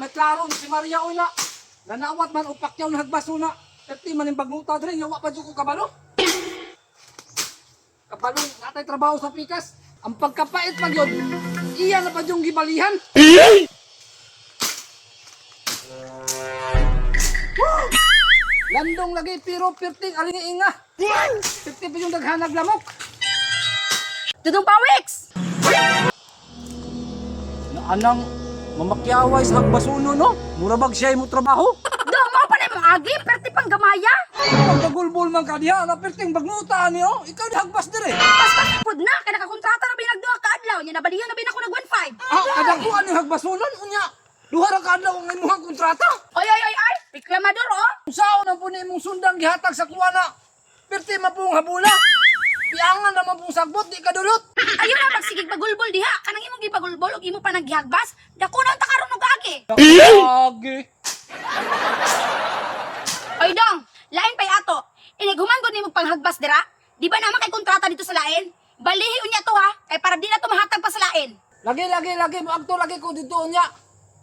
may klaro si Maria o na. Nanawat man upakyaw na hagbaso na. Perti man yung bagluta dre, yawa pa dyan ko kabalo. Kabalo, natay trabaho sa pikas. Ang pagkapait pa yun, iya na pa yung gibalihan. Landong lagi pero perting alingi-inga. Perti pa yung daghanag lamok. Dudong Pawiks! Na anang mamakyaway sa hagbasuno no? Murabag siya mo trabaho. Dong, mo pa na mong agi, perti pang gamaya. Pagdagulbol man ka diha, na perting bagnuta niyo. Ikaw di hagbas dire. Pas pakipod na, kaya nakakontrata na binagduha ka adlaw. Niya nabalihan na binako nag 1.5. Ah, kadakuan yung hagbasunon unya. Duha ra ka adlaw ang imong kontrata. Ay! Reklamador, oh! Usaon ang puno imong sundang gihatag sa kuwana. Perti mapung habula. Piangan naman pong sagbot, di ka dulot. Ayaw na magsigig bagulbol diha. Kanang imong gibagulbol ug imo pa naghihagbas. Dako na ang takaron og agi. Agi. Oy dong, lain pay ato. Inighuman gud nimo panghagbas dira. Di ba naman kay kontrata dito sa lain? Balihi unya to ha, kay para di na to mahatag pa sa lain. Lagi. Magto lagi ko dito unya.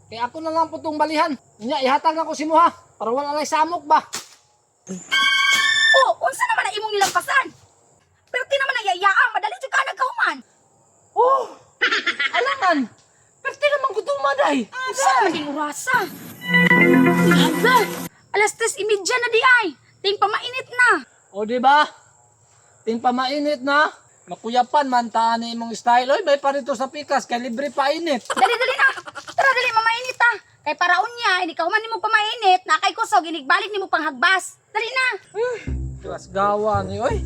Kaya ako na lang po itong balihan. Unya, ihatag ako si mo ha. Para wala lay samok ba. Oh, unsa naman ang imong nilampasan? Pero ti naman nayayaan, madali jud ka nagkahuman. Oh, alangan. Perti naman gutuman day. Unsa naman ding urasa? Hala, alas 3:30 na di ay. Ting pamainit na. O di ba? Ting pamainit na. Makuyapan man taan ni imong style. Oy, may parito sa pikas kay libre pa init. Dali na. Tara dali mamainit ta. Kay para unya, ini ka man nimo pamainit, na kay kusog inigbalik nimo panghagbas. Dali na. Tuwas gawa ni oy.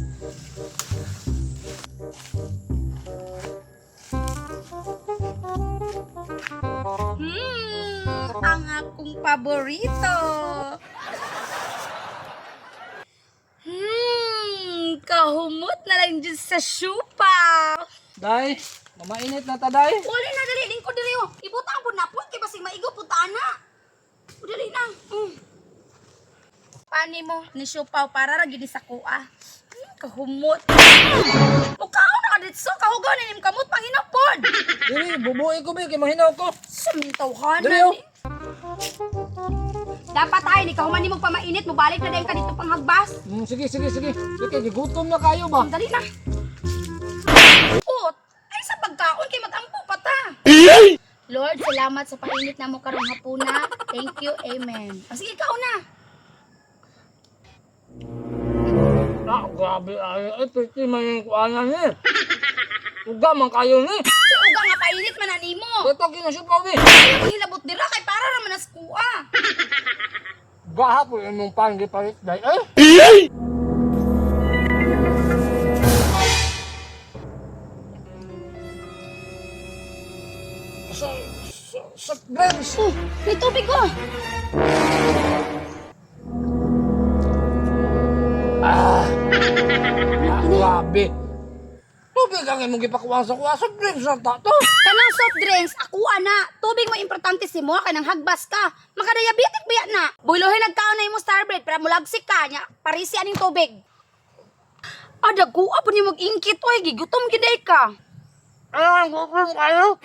Ang akong paborito. Kahumot na lang dyan sa syupa. Day, mamainit na ta day. Uli na dali, lingkod dali oh. Ibutang po na po, kay basing maigo putaan na. Dali na. Pani mo ni syupaw para ra gid sa kuha. Kahumot. Mukaw na kaditso, kahugaw ni nim kamot panghinapod. Dili, bubuhay ko ba kay mahinaw ko. Sumintawhan Dali na oh. ni. Dapat ay, ni kahuman nimo pamainit, mubalik na din ka dito panghagbas. Sige. Sige, gigutom na kayo ba? Dali na. Ut, ay sa pagkaon kay matampo pa ta. Lord, salamat sa painit na mo karong hapuna. Thank you, amen. O sige, ikaw na. Ah, grabe ay. Perti man yung kuanan ni. Uga man kayo ni. Si uga nga painit man animo. Ito kinasupaw ni. Ay, hilabot dira kay para naman as kuha. Gaha po yung mong panggi palit day. Eh? Sa Brens. May tubig ko. Grabe. Tubig ang imong gipakuha sa kuha. Sa Brens na tato. Kanang soft drinks, ako ana. Tubig mo importante si mo, kanang hagbas ka. Makadiabetic biya na. Buylohin nagkaon na imo Starbread para mulagsik ka nya. Parisi aning tubig. Ada guwa po ni mag-ingkit oy, gigutom giday ka. Gutom kayo.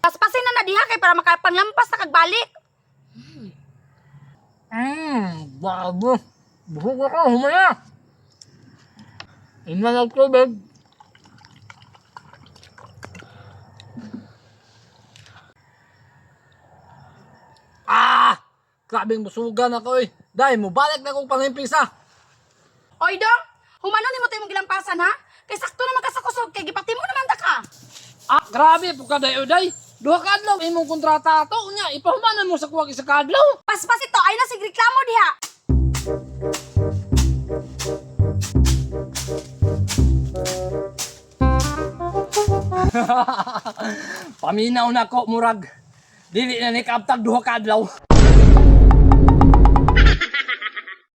Paspasin na diha kay para makapanglampas na kagbalik. Bago. Buhok ako, humaya. Inalag tubig. Grabing busugan ako eh. Dahil mo balik na kong pangimpisa. Oy dong, humano ni mo tayo mong gilampasan ha? Kay sakto naman ka sa kusog, kay gipati mo naman da ka. Grabe po ka dayo day. Duha ka adlaw imong kontrata ato unya ipahumanan mo sa kuwag isa ka adlaw. Paspas ito, ay na sigreklamo diha. Paminaw na ko murag. Dili na ni kaabtag duha ka adlaw.